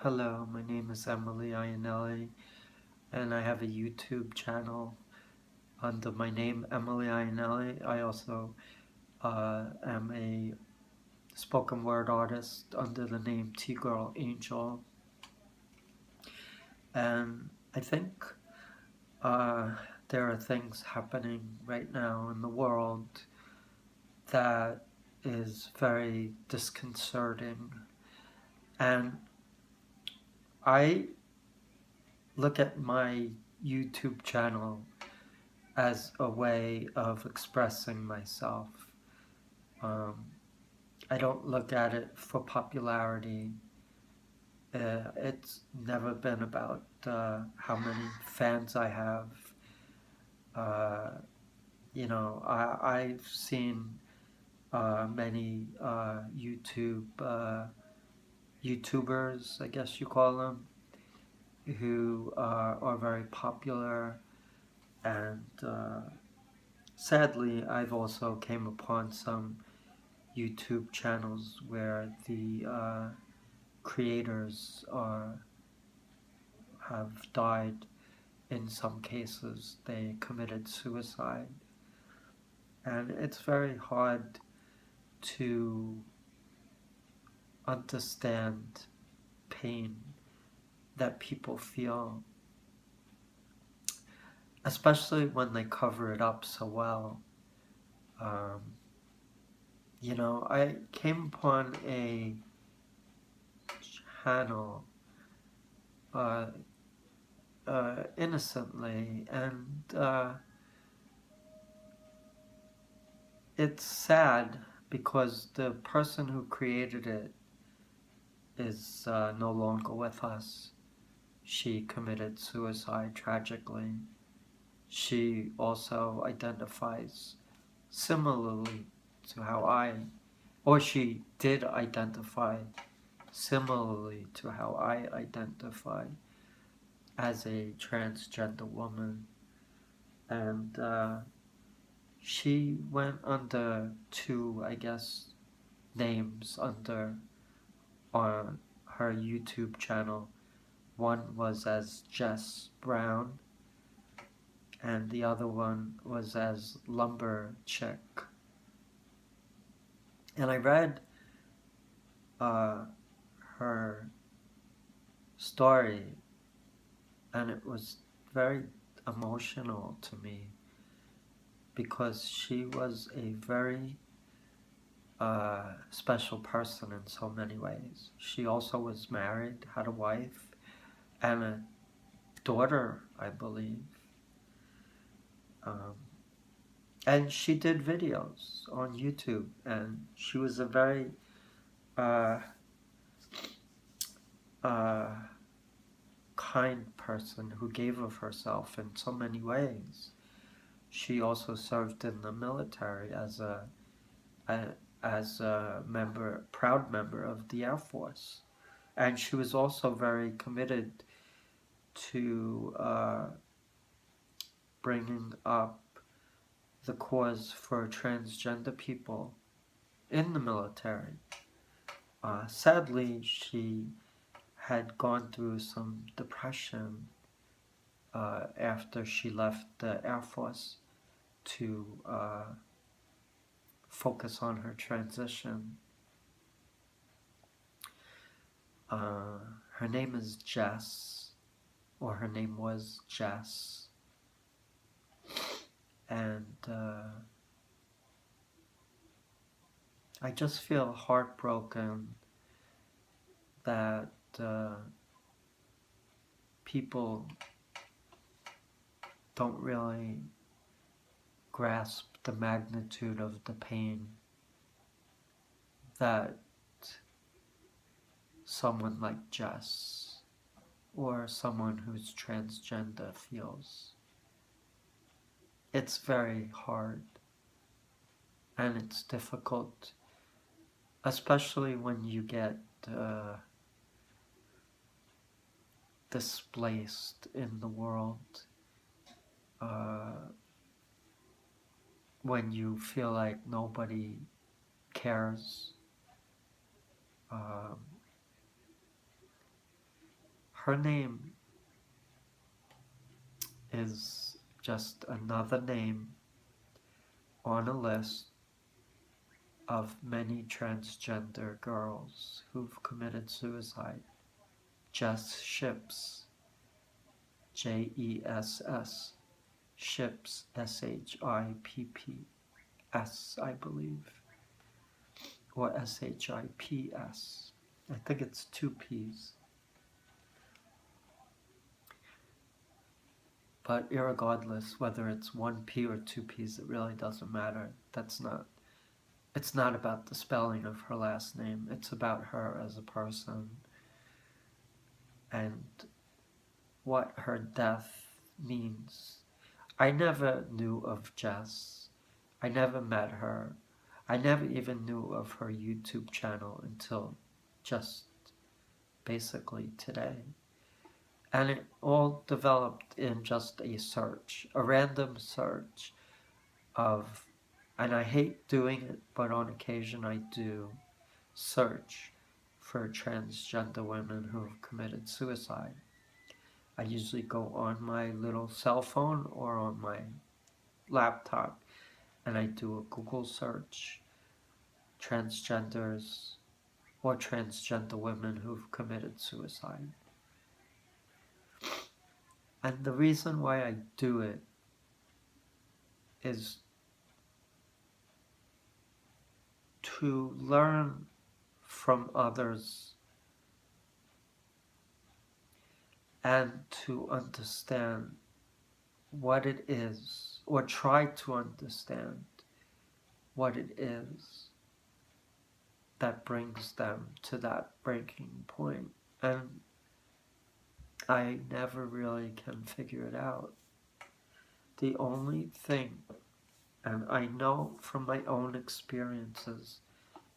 Hello, my name is Emily Iannelli, and I have a YouTube channel under my name, Emily Iannelli. I also am a spoken word artist under the name T-Girl Angel, and I think uh, there are things happening right now in the world that is very disconcerting, and I look at my YouTube channel as a way of expressing myself. Um, I don't look at it for popularity. It's never been about how many fans I have. Uh, I've seen many YouTubers, I guess you call them, who are very popular, and sadly, I've also came upon some YouTube channels where the creators have died. In some cases, they committed suicide, and it's very hard to understand pain that people feel, especially when they cover it up so well. Um, I came upon a channel uh, innocently, and it's sad because the person who created it is no longer with us. She committed suicide tragically. She also identifies similarly to how or she did identify similarly to how I identify as a transgender woman. And she went under two, I guess, names on her YouTube channel. One was as Jess Brown, and the other one was as Lumber Chick. And I read uh, her story, and it was very emotional to me because she was a very special person in so many ways. She also was married, had a wife, and a daughter, I believe. Um, and she did videos on YouTube, and she was a very uh, uh, kind person who gave of herself in so many ways. She also served in the military a as a proud member of the Air Force, and she was also very committed to bringing up the cause for transgender people in the military. Sadly, she had gone through some depression after she left the Air Force to focus on her transition. Her name is Jess, or her name was Jess, and I just feel heartbroken that people don't really grasp the magnitude of the pain that someone like Jess or someone who's transgender feels. It's very hard and it's difficult, especially when you get displaced in the world, when you feel like nobody cares. Um, her name is just another name on a list of many transgender girls who've committed suicide. Jess Ships, Jess, Ships, Shipps, I believe, or Ships. I think it's two P's. But irregardless, whether it's one P or two P's, it really doesn't matter. It's not about the spelling of her last name. It's about her as a person and what her death means. I never knew of Jess. I never met her. I never even knew of her YouTube channel until just basically today. And it all developed in just a search, a random search of, and I hate doing it, but on occasion I do, search for transgender women who have committed suicide. I usually go on my little cell phone or on my laptop and I do a Google search, transgenders or transgender women who've committed suicide. And the reason why I do it is to learn from others and to understand what it is, or try to understand what it is that brings them to that breaking point. And I never really can figure it out. The only thing, and I know from my own experiences,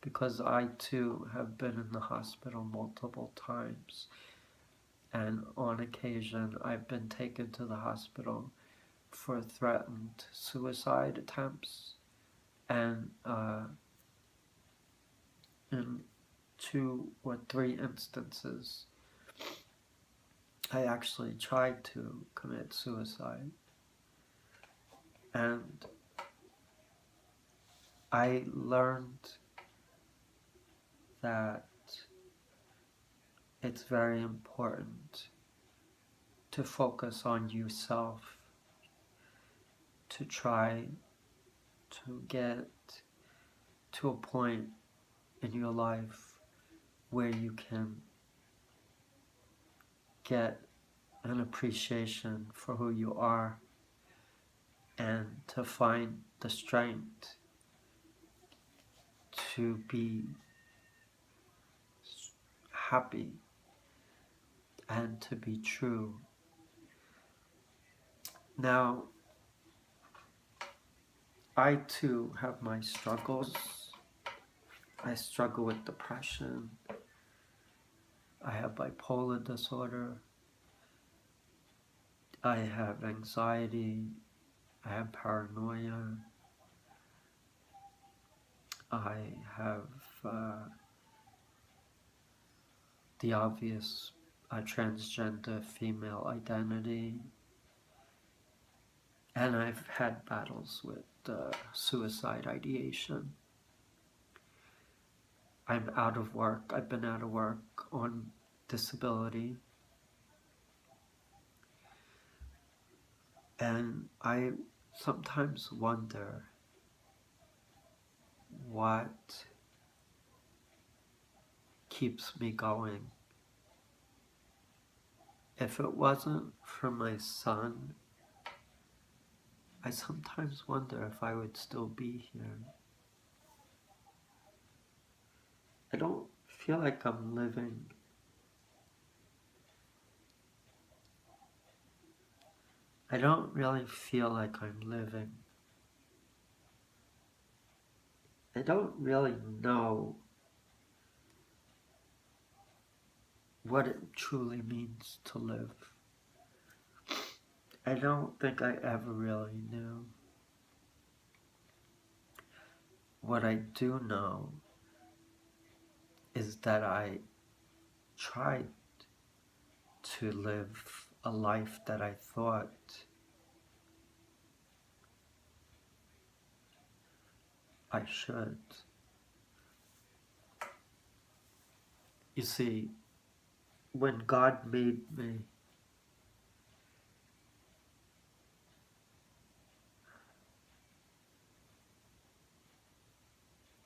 because I too have been in the hospital multiple times, and on occasion I've been taken to the hospital for threatened suicide attempts, and in 2 or 3 instances I actually tried to commit suicide. And I learned that it's very important to focus on yourself, to try to get to a point in your life where you can get an appreciation for who you are and to find the strength to be happy and to be true. Now, I too have my struggles. I struggle with depression. I have bipolar disorder. I have anxiety. I have paranoia. I have the obvious transgender female identity. And I've had battles with suicide ideation. I'm out of work. I've been out of work on disability. And I sometimes wonder what keeps me going. If it wasn't for my son, I sometimes wonder if I would still be here. I don't feel like I'm living. I don't really feel like I'm living. I don't really know what it truly means to live. I don't think I ever really knew. What I do know is that I tried to live a life that I thought I should. You see, when God made me,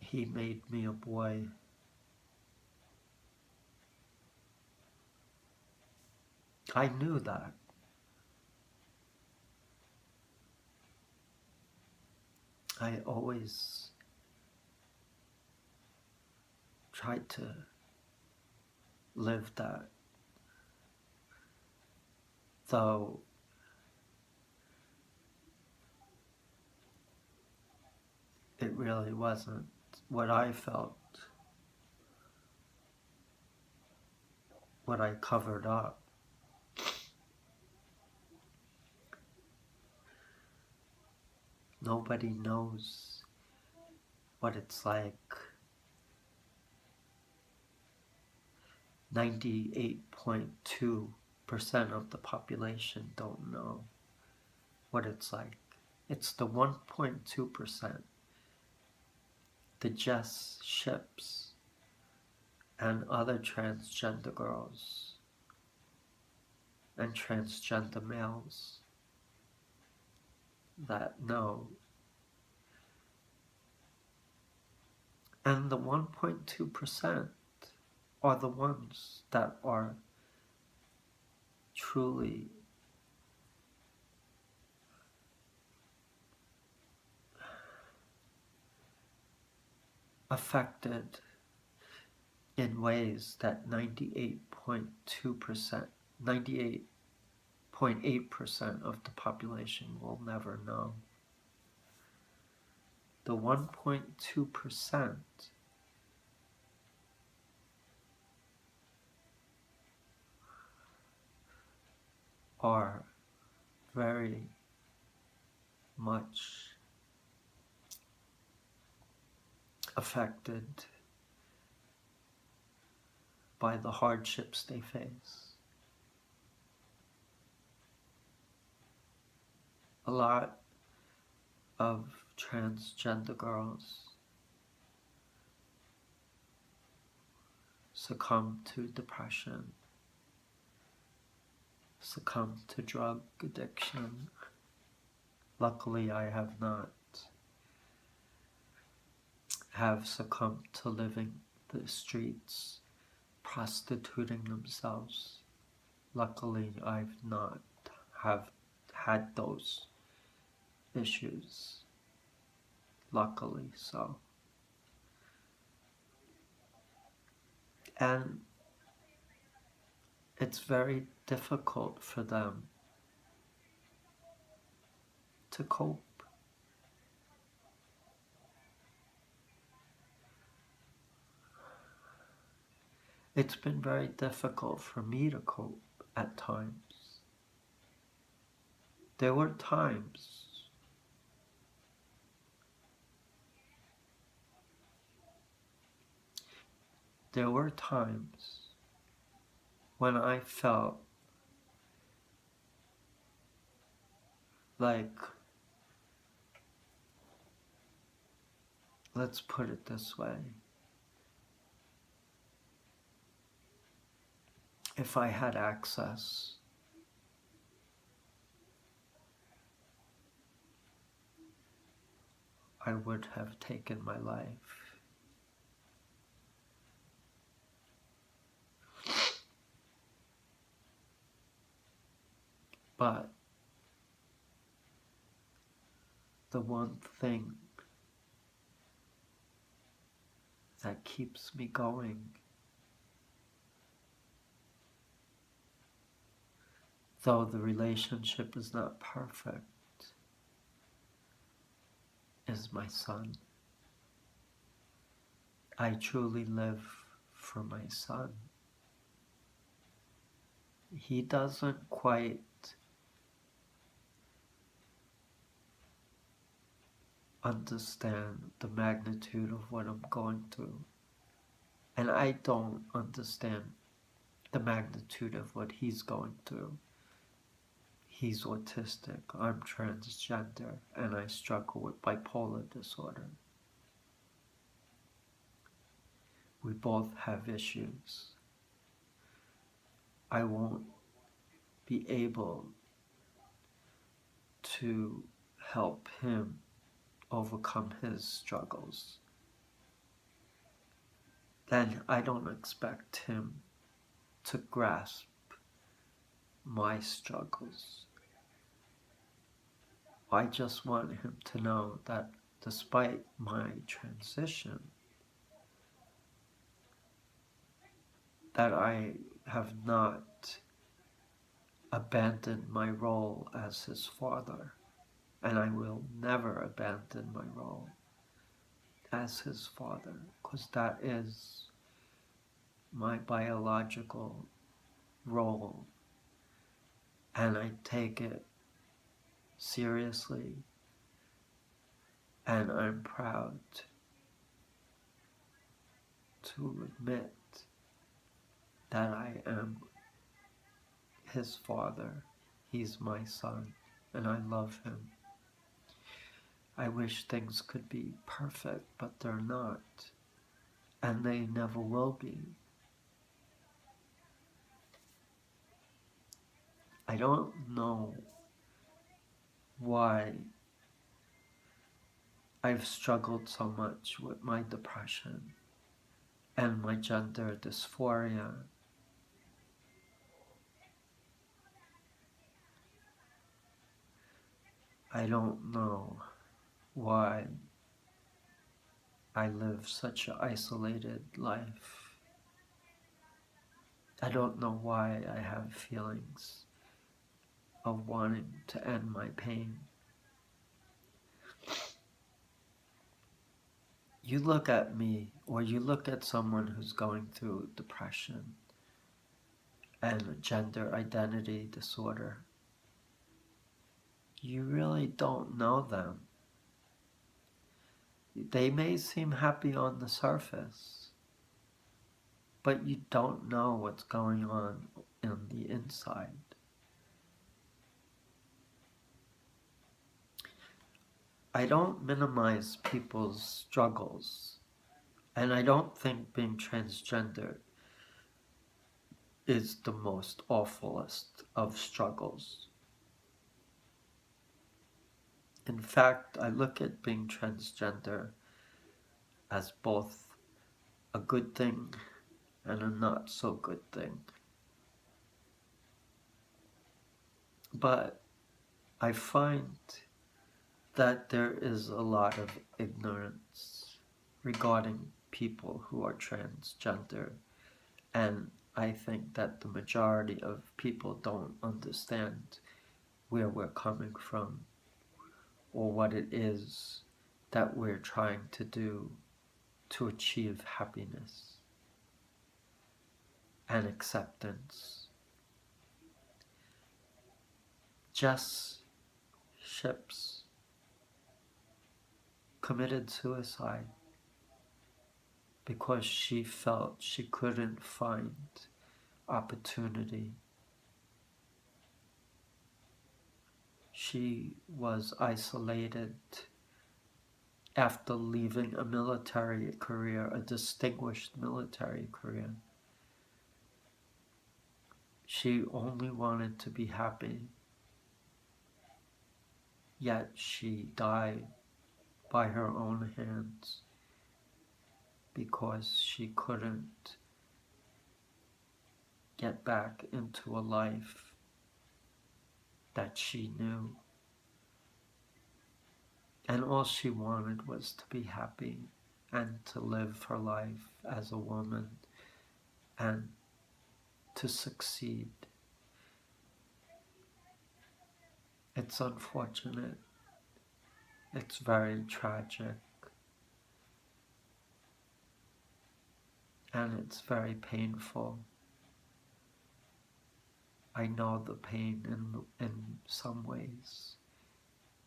He made me a boy. I knew that. I always tried to live that, though it really wasn't what I felt, what I covered up. Nobody knows what it's like. 98.2% of the population don't know what it's like. It's the 1.2%, the Jess Ships and other transgender girls and transgender males that know. And the 1.2% are the ones that are truly affected in ways that 98.2%, 98.8% of the population will never know. The 1.2% are very much affected by the hardships they face. A lot of transgender girls succumb to depression, succumb to drug addiction. Luckily, I have not have succumbed to living the streets, prostituting themselves. Luckily, I've not have had those issues. Luckily so. And it's very difficult for them to cope. It's been very difficult for me to cope at times. There were times when I felt like, let's put it this way, if I had access, I would have taken my life. But the one thing that keeps me going, though the relationship is not perfect, is my son. I truly live for my son. He doesn't quite understand the magnitude of what I'm going through. And I don't understand the magnitude of what he's going through. He's autistic, I'm transgender, and I struggle with bipolar disorder. We both have issues. I won't be able to help him overcome his struggles. Then I don't expect him to grasp my struggles. I just want him to know that despite my transition, that I have not abandoned my role as his father, and I will never abandon my role as his father, because that is my biological role, and I take it seriously, and I'm proud to admit that I am his father. He's my son, and I love him. I wish things could be perfect, but they're not, and they never will be. I don't know why I've struggled so much with my depression and my gender dysphoria. I don't know why I live such an isolated life. I don't know why I have feelings of wanting to end my pain. You look at me, or you look at someone who's going through depression and gender identity disorder, you really don't know them. They may seem happy on the surface, but you don't know what's going on in the inside. I don't minimize people's struggles, and I don't think being transgender is the most awfulest of struggles. In fact, I look at being transgender as both a good thing and a not so good thing. But I find that there is a lot of ignorance regarding people who are transgender, and I think that the majority of people don't understand where we're coming from or what it is that we're trying to do to achieve happiness and acceptance. Jess Ships committed suicide because she felt she couldn't find opportunity. She was isolated after leaving a military career, a distinguished military career. She only wanted to be happy, yet she died by her own hands because she couldn't get back into a life that she knew. And all she wanted was to be happy and to live her life as a woman and to succeed. It's unfortunate. It's very tragic. And it's very painful. I know the pain in some ways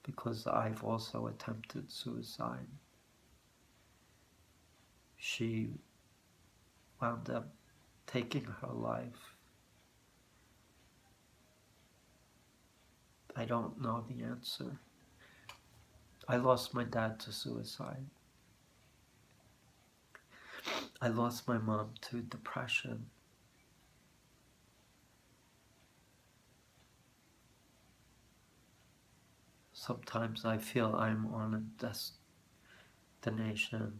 because I've also attempted suicide. She wound up taking her life I don't know the answer. I lost my dad to suicide. I lost my mom to depression. Sometimes I feel I'm on a destination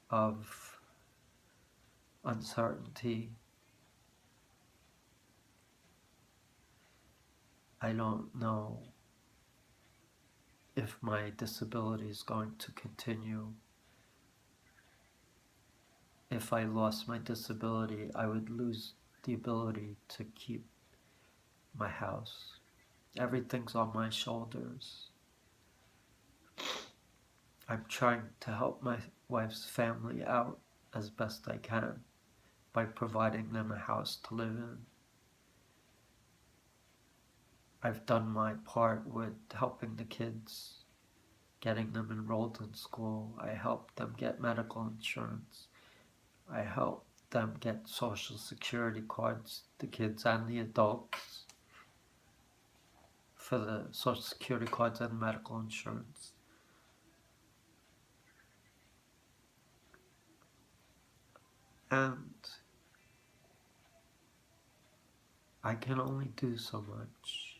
of uncertainty. I don't know if my disability is going to continue. If I lost my disability, I would lose the ability to keep my house. Everything's on my shoulders. I'm trying to help my wife's family out as best I can by providing them a house to live in. I've done my part with helping the kids, getting them enrolled in school. I helped them get medical insurance. I helped them get social security cards, the kids and the adults, for the social security cards and medical insurance. And I can only do so much.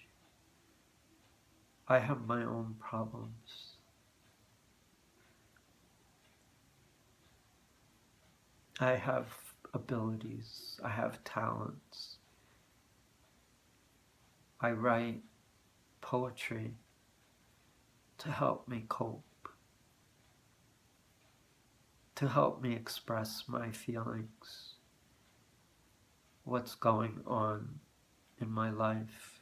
I have my own problems. I have abilities. I have talents. I write poetry to help me cope, to help me express my feelings, what's going on in my life.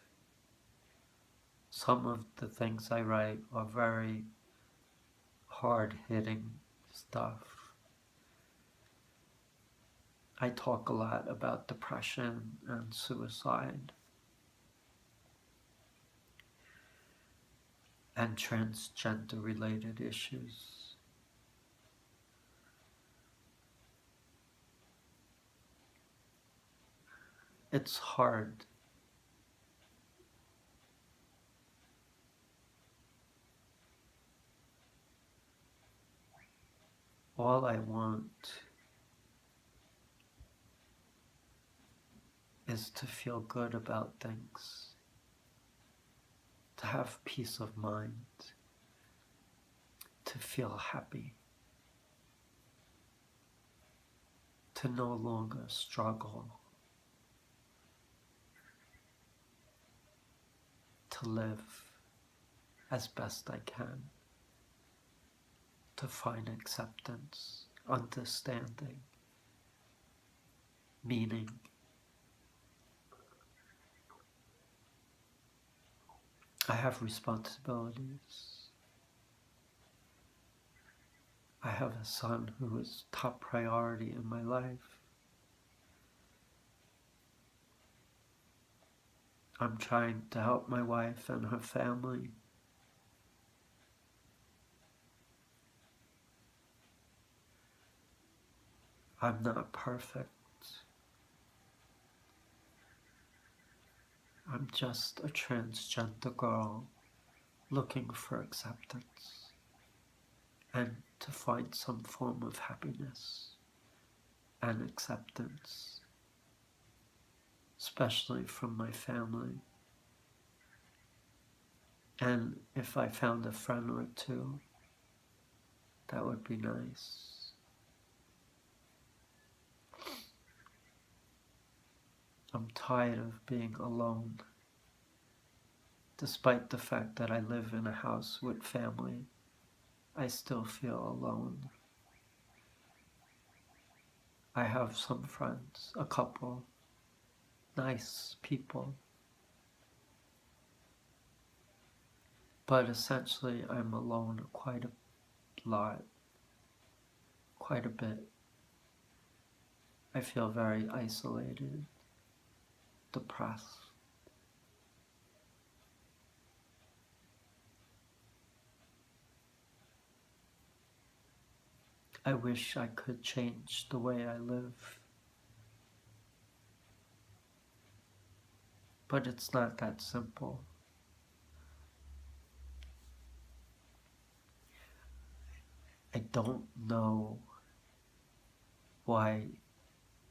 Some of the things I write are very hard-hitting stuff. I talk a lot about depression and suicide and transgender related issues. It's hard. All I want is to feel good about things, to have peace of mind, to feel happy, to no longer struggle, to live as best I can, to find acceptance, understanding, meaning. I have responsibilities. I have a son who is top priority in my life. I'm trying to help my wife and her family. I'm not perfect. I'm just a transgender girl looking for acceptance and to find some form of happiness and acceptance, especially from my family. And if I found a friend or two, that would be nice. I'm tired of being alone. Despite the fact that I live in a house with family, I still feel alone. I have some friends, a couple, nice people. But essentially, I'm alone quite a lot, quite a bit. I feel very isolated, depressed. I wish I could change the way I live, But it's not that simple. I don't know why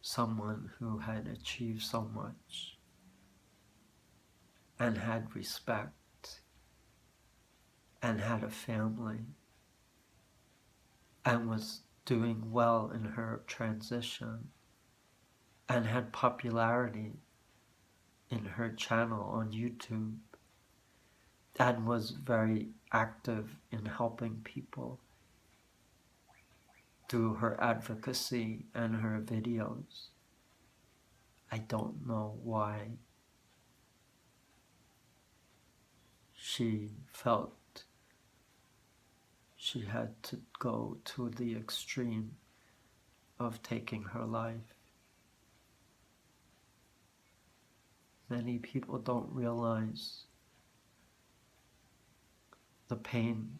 someone who had achieved so much and had respect and had a family and was doing well in her transition and had popularity in her channel on YouTube and was very active in helping people through her advocacy and her videos. I don't know why she felt she had to go to the extreme of taking her life. Many people don't realize the pain.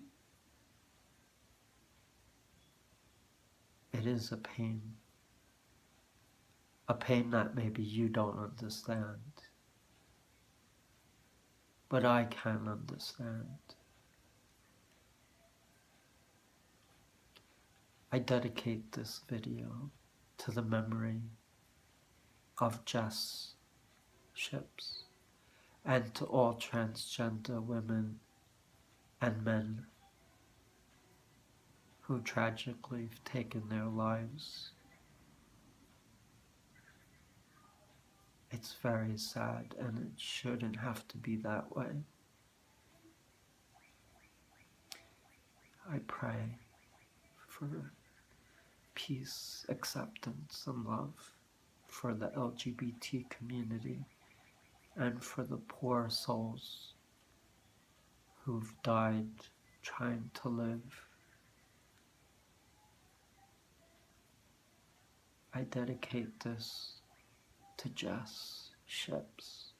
It is a pain that maybe you don't understand, but I can understand. I dedicate this video to the memory of Jess Ships and to all transgender women and men who tragically have taken their lives. It's very sad and it shouldn't have to be that way. I pray for peace, acceptance, and love for the LGBT community and for the poor souls who've died trying to live. I dedicate this to Jess Ships.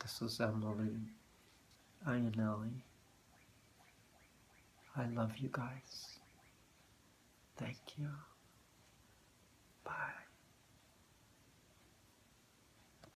This is Emily Ionelli. I love you guys. Thank you. Bye.